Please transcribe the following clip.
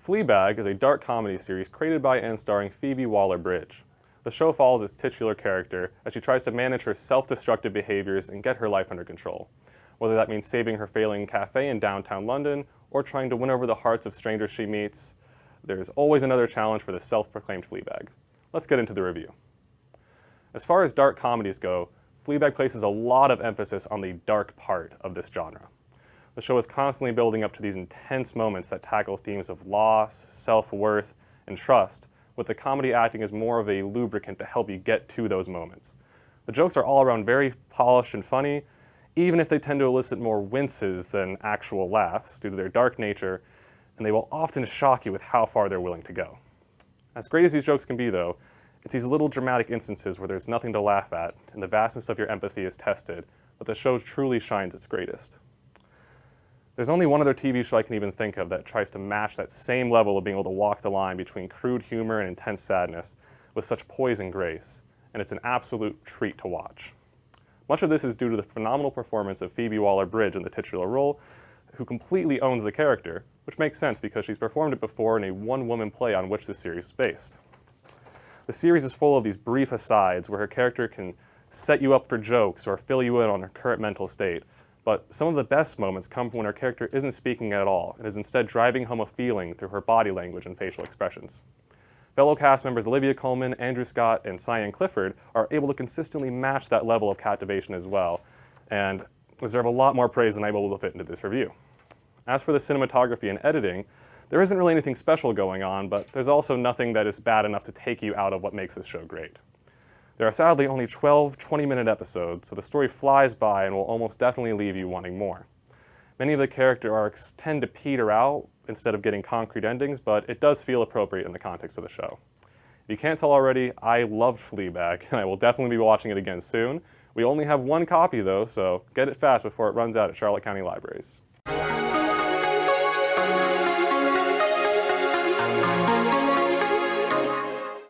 Fleabag is a dark comedy series created by and starring Phoebe Waller-Bridge. The show follows its titular character as she tries to manage her self-destructive behaviors and get her life under control, whether that means saving her failing cafe in downtown London or trying to win over the hearts of strangers she meets. There's always another challenge for the self-proclaimed Fleabag. Let's get into the review. As far as dark comedies go, Fleabag places a lot of emphasis on the dark part of this genre. The show is constantly building up to these intense moments that tackle themes of loss, self-worth, and trust, with the comedy acting as more of a lubricant to help you get to those moments. The jokes are all around very polished and funny, even if they tend to elicit more winces than actual laughs due to their dark nature, and they will often shock you with how far they're willing to go. As great as these jokes can be, though, it's these little dramatic instances where there's nothing to laugh at and the vastness of your empathy is tested that the show truly shines its greatest. There's only one other TV show I can even think of that tries to match that same level of being able to walk the line between crude humor and intense sadness with such poise and grace, and it's an absolute treat to watch. Much of this is due to the phenomenal performance of Phoebe Waller-Bridge in the titular role, who completely owns the character, which makes sense because she's performed it before in a one-woman play on which the series is based. The series is full of these brief asides where her character can set you up for jokes or fill you in on her current mental state, but some of the best moments come from when her character isn't speaking at all and is instead driving home a feeling through her body language and facial expressions. Fellow cast members Olivia Colman, Andrew Scott, and Cyan Clifford are able to consistently match that level of captivation as well, and deserve a lot more praise than I'm able to fit into this review. As for the cinematography and editing, there isn't really anything special going on, but there's also nothing that is bad enough to take you out of what makes this show great. There are sadly only 12 20-minute episodes, so the story flies by and will almost definitely leave you wanting more. Many of the character arcs tend to peter out instead of getting concrete endings, but it does feel appropriate in the context of the show. If you can't tell already, I loved Fleabag, and I will definitely be watching it again soon. We only have one copy though, so get it fast before it runs out at Charlotte County Libraries.